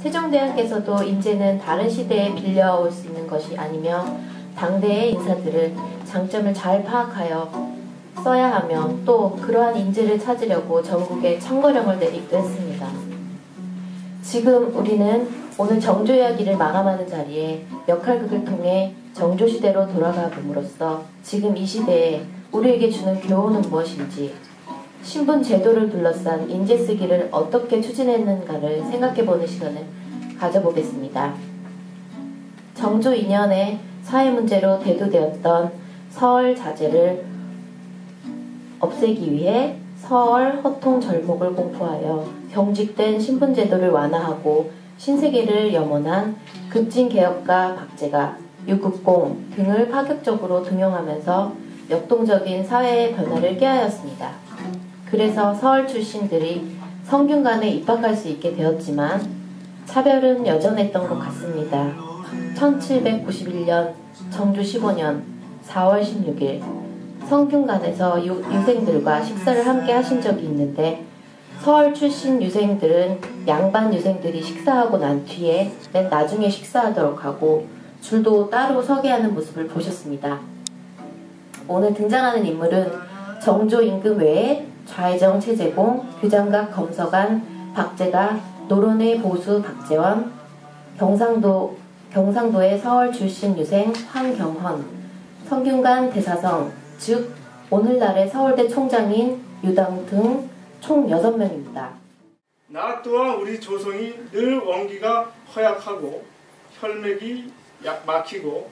세종대왕께서도 인재는 다른 시대에 빌려올 수 있는 것이 아니며 당대의 인사들을 장점을 잘 파악하여 써야 하며 또 그러한 인재를 찾으려고 전국에 청거령을 내리기도 했습니다. 지금 우리는 오늘 정조 이야기를 마감하는 자리에 역할극을 통해 정조시대로 돌아가 봄으로써 지금 이 시대에 우리에게 주는 교훈은 무엇인지, 신분 제도를 둘러싼 인재 쓰기를 어떻게 추진했는가를 생각해보는 시간을 가져보겠습니다. 정조 2년에 사회 문제로 대두되었던 서얼 자제를 없애기 위해 서얼 허통 절목을 공포하여 경직된 신분 제도를 완화하고 신세계를 염원한 급진개혁가 박제가 육급공 등을 파격적으로 등용하면서 역동적인 사회의 변화를 꾀하였습니다. 그래서 서울 출신들이 성균관에 입학할 수 있게 되었지만 차별은 여전했던 것 같습니다. 1791년 정조 15년 4월 16일 성균관에서 유생들과 식사를 함께 하신 적이 있는데 서울 출신 유생들은 양반 유생들이 식사하고 난 뒤에 맨 나중에 식사하도록 하고 줄도 따로 서게 하는 모습을 보셨습니다. 오늘 등장하는 인물은 정조 임금 외에 좌의정 최재공, 규장각 검서관 박제가, 노론의 보수 박재원, 경상도의 서울 출신 유생 황경헌, 성균관 대사성, 즉 오늘날의 서울대 총장인 유당 등 총 6명입니다. 나 또한 우리 조선이 늘 원기가 허약하고 혈맥이 막히고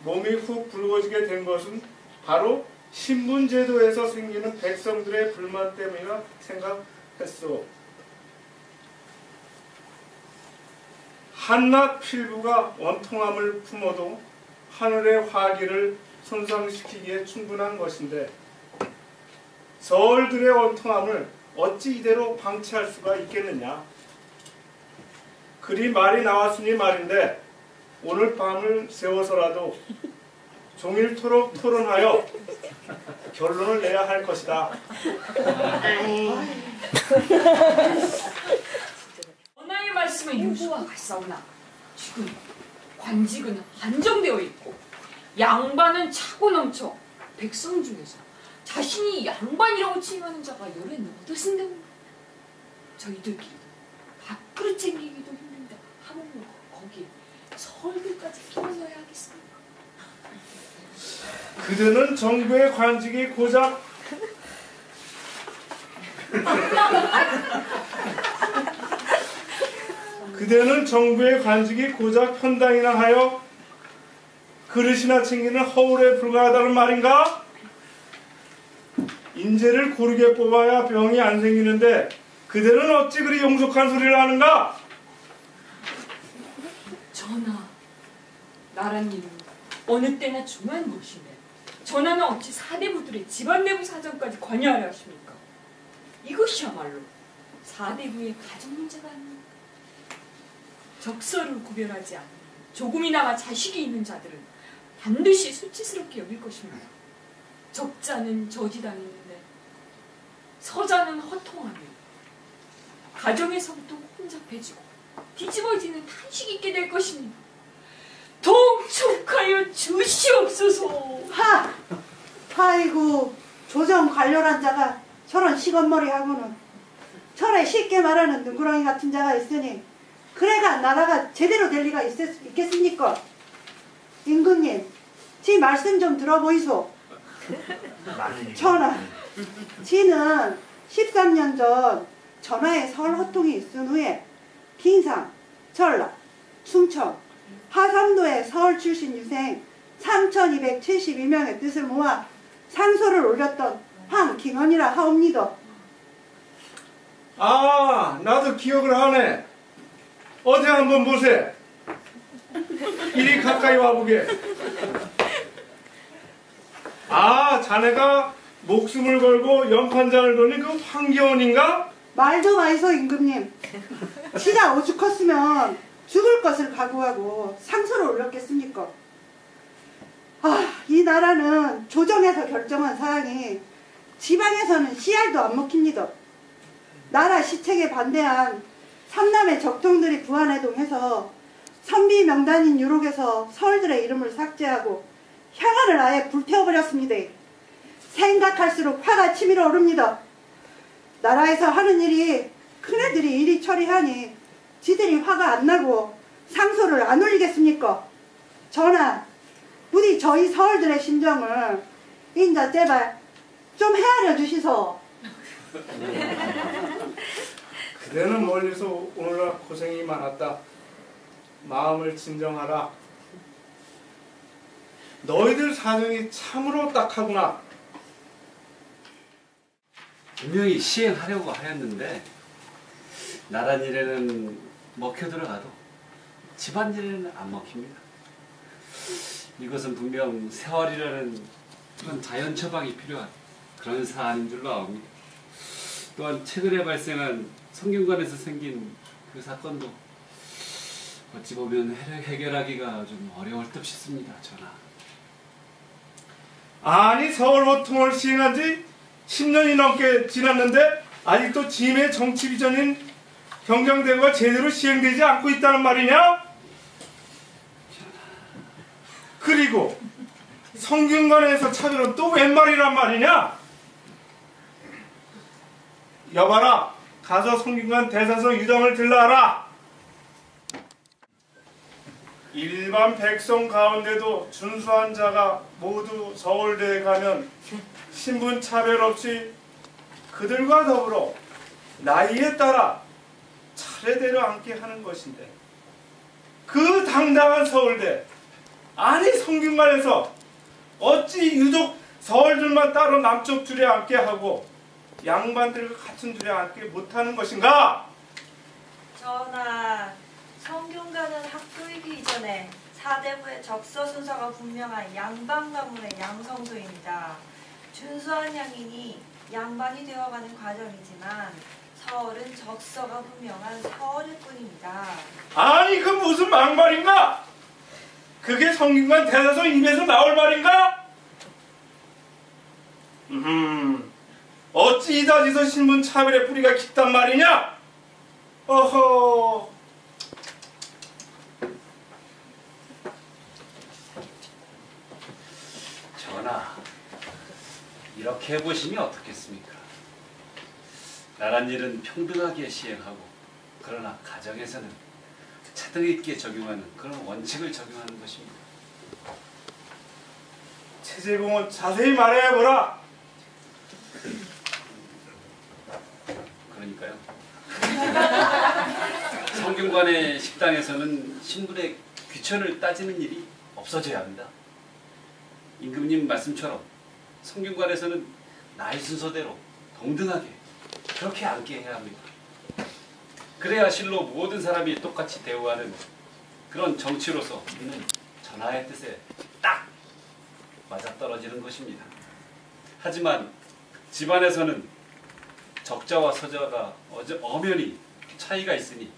몸이 훅 붉어지게 된 것은 바로 신분제도에서 생기는 백성들의 불만 때문이라 생각했소. 한낱 필부가 원통함을 품어도 하늘의 화기를 손상시키기에 충분한 것인데 서울들의 원통함을 어찌 이대로 방치할 수가 있겠느냐. 그리 말이 나왔으니 말인데 오늘 밤을 새워서라도 종일토록 토론하여 결론을 내야 할 것이다. 전하의 말씀에 유수와 같사오나 지금 관직은 한정되어 있고 양반은 차고 넘쳐 백성 중에서 자신이 양반이라고 칭하는 자가 열에 너드신다고. 저희들끼리 밥그릇 챙기기도 힘든데 하물며 거기에 서울들까지 끼워넣어야 하겠습니다. 그대는 정부의 관직이 고작 그대는 정부의 관직이 고작 편당이나 하여 그릇이나 챙기는 허울에 불과하다는 말인가? 인재를 고르게 뽑아야 병이 안 생기는데 그대는 어찌 그리 용속한 소리를 하는가? 전하, 나란 일은 어느 때나 중요한 것인데 전하는 어찌 사대부들의 집안 내부 사정까지 관여하려 하십니까? 이것이야말로 사대부의 가정 문제가 아닙니까? 적서를 구별하지 않는 조금이나마 자식이 있는 자들은 반드시 수치스럽게 여길 것입니다. 적자는 저지당했는데 서자는 허통하며 가정에서부터 혼잡해지고 뒤집어지는 탄식이 있게 될 것입니다. 동촉하여 주시옵소서. 아이고 조정 관료란 자가 저런 시건머리하고는 저래 쉽게 말하는 능구렁이 같은 자가 있으니 그래가 나라가 제대로 될 리가 있겠습니까? 임금님, 지 말씀 좀 들어보이소. 전하, 지는 13년 전 전하의 서울 호통이 있은 후에 빙상, 전라, 충청, 하삼도의 서울 출신 유생 3272명의 뜻을 모아 상소를 올렸던 황경헌이라 하옵니다. 아, 나도 기억을 하네. 어디 한번 보세. 이리 가까이 와보게. 아, 자네가 목숨을 걸고 연판장을 돌린 그 황경헌인가? 말도 마이소 임금님. 지가 오죽했으면 죽을 것을 각오하고 상소를 올렸겠습니까? 아, 이 나라는 조정에서 결정한 사항이 지방에서는 씨알도 안 먹힙니다. 나라 시책에 반대한 삼남의 적통들이 부안해동해서 선비 명단인 유록에서 서울들의 이름을 삭제하고 향안을 아예 불태워버렸습니다. 생각할수록 화가 치밀어 오릅니다. 나라에서 하는 일이 큰애들이 이리 처리하니 지들이 화가 안 나고 상소를 안 올리겠습니까? 전하, 부디 저희 서울들의 심정을 인자 제발 좀 헤아려 주시소. 그대는 멀리서 오느라 고생이 많았다. 마음을 진정하라. 너희들 사정이 참으로 딱하구나. 분명히 시행하려고 하였는데 나랏일에는 먹혀 들어가도 집안일에는 안 먹힙니다. 이것은 분명 세월이라는 그런 자연 처방이 필요한 그런 사안인 줄로 아옵니다. 또한 최근에 발생한 성균관에서 생긴 그 사건도 어찌 보면 해결하기가 좀 어려울 듯 싶습니다, 전하. 아니 서울보통을 시행한 지 10년이 넘게 지났는데 아직도 짐의 정치 비전인 경정대구가 제대로 시행되지 않고 있다는 말이냐? 그리고 성균관에서 차별은 또 웬 말이란 말이냐? 여봐라, 가서 성균관 대사성 유당을 들라하라. 일반 백성 가운데도 준수한 자가 모두 서울대에 가면 신분 차별 없이 그들과 더불어 나이에 따라 차례대로 앉게 하는 것인데, 그 당당한 서울대, 아니 성균관에서 어찌 유독 서울들만 따로 남쪽 줄에 앉게 하고 양반들과 같은 줄에 앉게 못하는 것인가? 전하, 성균관은 학교이기 이전에 사대부의 적서 순서가 분명한 양반 가문의 양성도입니다. 준수한 양인이 양반이 되어가는 과정이지만 서울은 적서가 분명한 서울일 뿐입니다. 아니 그 무슨 막말인가? 그게 성균관 대사성 입에서 나올 말인가? 어찌 이다지서 신분 차별의 뿌리가 깊단 말이냐? 어허. 전하, 이렇게 해보시면 어떻겠습니까? 나랏일은 평등하게 시행하고 그러나 가정에서는 차등 있게 적용하는 그런 원칙을 적용하는 것입니다. 최재공은 자세히 말해보라. 그러니까요. 성균관의 식당에서는 신분의 귀천을 따지는 일이 없어져야 합니다. 임금님 말씀처럼 성균관에서는 나이 순서대로 동등하게 그렇게 앉게 해야 합니다. 그래야 실로 모든 사람이 똑같이 대우하는 그런 정치로서 우리는 전하의 뜻에 딱 맞아떨어지는 것입니다. 하지만 집안에서는 적자와 서자가 엄연히 차이가 있으니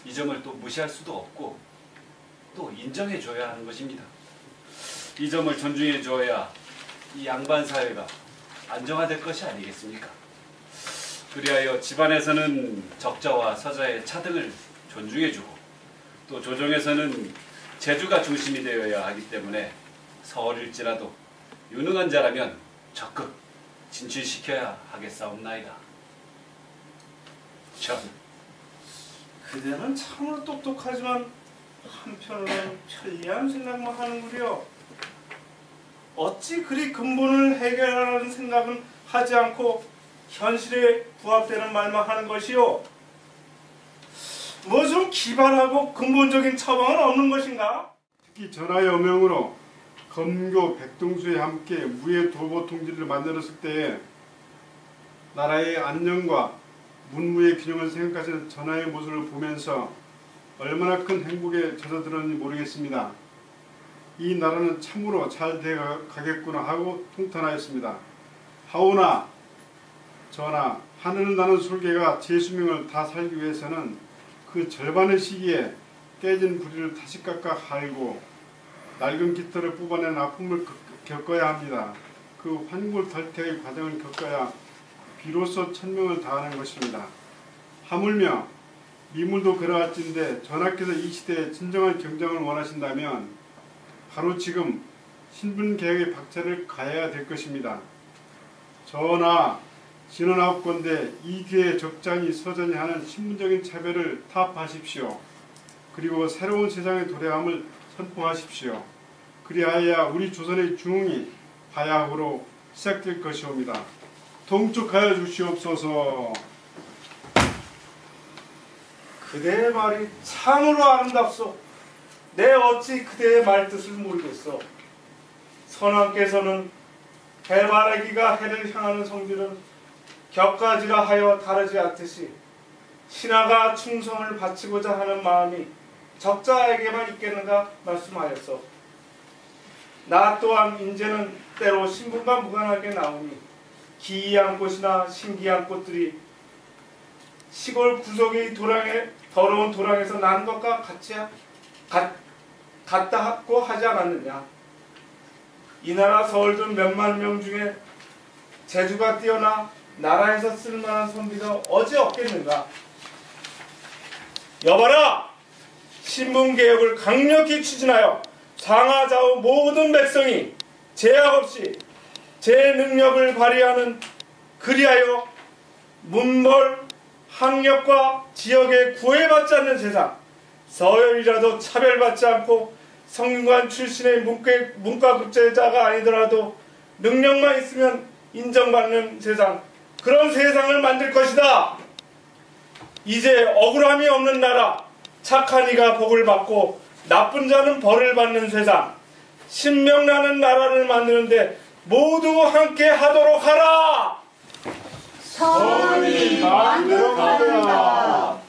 이 점을 또 무시할 수도 없고 또 인정해 줘야 하는 것입니다. 이 점을 존중해 줘야 이 양반 사회가 안정화될 것이 아니겠습니까? 그리하여 집안에서는 적자와 서자의 차등을 존중해 주고 또 조정에서는 재주가 중심이 되어야 하기 때문에 서울일지라도 유능한 자라면 적극 진출시켜야 하겠사옵나이다. 전 그대는 참으로 똑똑하지만 한편으로는 편리한 생각만 하는구려. 어찌 그리 근본을 해결하라는 생각은 하지 않고 현실에 부합되는 말만 하는 것이요? 뭐 좀 기발하고 근본적인 처방은 없는 것인가? 특히 전하의 어명으로 검교 백동수에 함께 무예 도보 통지를 만들었을 때에 나라의 안녕과 문무의 균형을 생각하시는 전하의 모습을 보면서 얼마나 큰 행복에 젖어들었는지 모르겠습니다. 이 나라는 참으로 잘 되어가겠구나 하고 통탄하였습니다. 하오나 전하, 하늘을 나는 술개가 제 수명을 다 살기 위해서는 그 절반의 시기에 깨진 부리를 다시 깎아 갈고 낡은 깃털을 뽑아낸 아픔을 겪어야 합니다. 그 환골탈태의 과정을 겪어야 비로소 천명을 다하는 것입니다. 하물며 미물도 그러할진데 전하께서 이 시대에 진정한 경쟁을 원하신다면 바로 지금 신분개혁의 박차를 가해야 될 것입니다. 전하, 진언하옵건대 이 기회에 적잖이 서전이 하는 신분적인 차별을 타파하십시오. 그리고 새로운 세상의 도래함을 선포하십시오. 그리하여야 우리 조선의 중흥이 바야흐로 시작될 것이옵니다. 동쪽하여 주시옵소서. 그대의 말이 참으로 아름답소. 내 어찌 그대의 말뜻을 모르겠소. 선왕께서는 해바라기가 해를 향하는 성질은 격가지라 하여 다르지 않듯이 신하가 충성을 바치고자 하는 마음이 적자에게만 있겠는가 말씀하였소. 나 또한 인제는 때로 신분과 무관하게 나오니 기이한 꽃이나 신기한 꽃들이 시골 구석의 더러운 도랑에서 난 것과 같다고 하지 않았느냐. 이 나라 서울든 몇만 명 중에 재주가 뛰어나 나라에서 쓸만한 선비가 어찌 없겠는가. 여봐라! 신분개혁을 강력히 추진하여 상하좌우 모든 백성이 제약 없이 제 능력을 발휘하는, 그리하여 문벌, 학력과 지역에 구애받지 않는 세상, 서열이라도 차별받지 않고 성균관 출신의 문과급제자가 아니더라도 능력만 있으면 인정받는 세상, 그런 세상을 만들 것이다. 이제 억울함이 없는 나라, 착한 이가 복을 받고 나쁜 자는 벌을 받는 세상, 신명나는 나라를 만드는데 모두 함께 하도록 하라. 선이 만들어갑니다.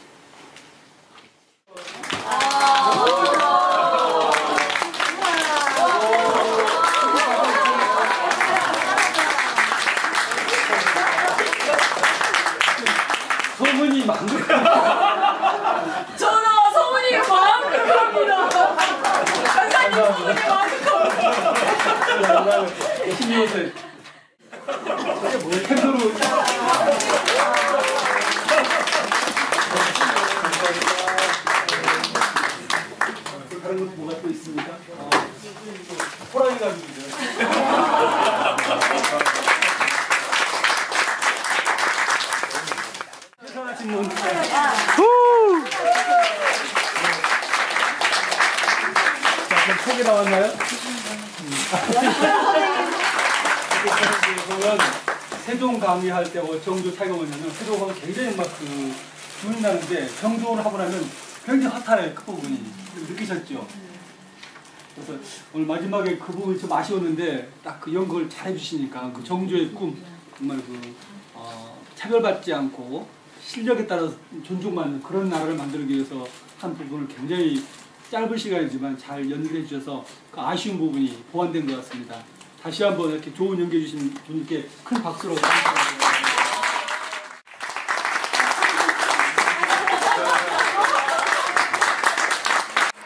소문이 만들어갑니다. 전하, 소문이 만극합니다. 전사님 소문이 만극합니다. 힘이 오세요. 이게 뭐예요? 캔도로. 다른 것도 뭐가 또 있습니까? 호랑이 가죽이죠. 하신 분. 자, 그럼 속에 나왔나요? 보면 세종 감리할 때 정조 타격하면은 세종하면 굉장히 막 눈이 나는데 정조를 하고 나면 굉장히 허탈해요. 그 부분이 느끼셨죠? 그래서 오늘 마지막에 그 부분이 좀 아쉬웠는데 딱 그 연극을 잘 해주시니까 그 정조의 꿈 정말 차별받지 않고 실력에 따라 존중받는 그런 나라를 만들기 위해서 한 부분을 굉장히 짧은 시간이지만 잘 연기해 주셔서 그 아쉬운 부분이 보완된 것 같습니다. 다시 한번 이렇게 좋은 연기해 주신 분께 큰 박수로 감사드립니다.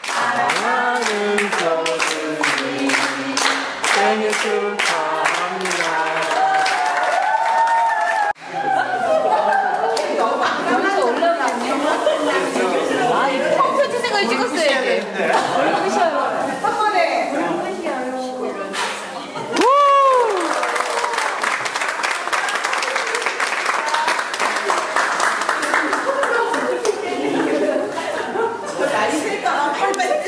사랑하는 서준이 생일 축하합니다. 생을 찍었어야지. 한 번에. 난리 셀까? 팔 뺐다.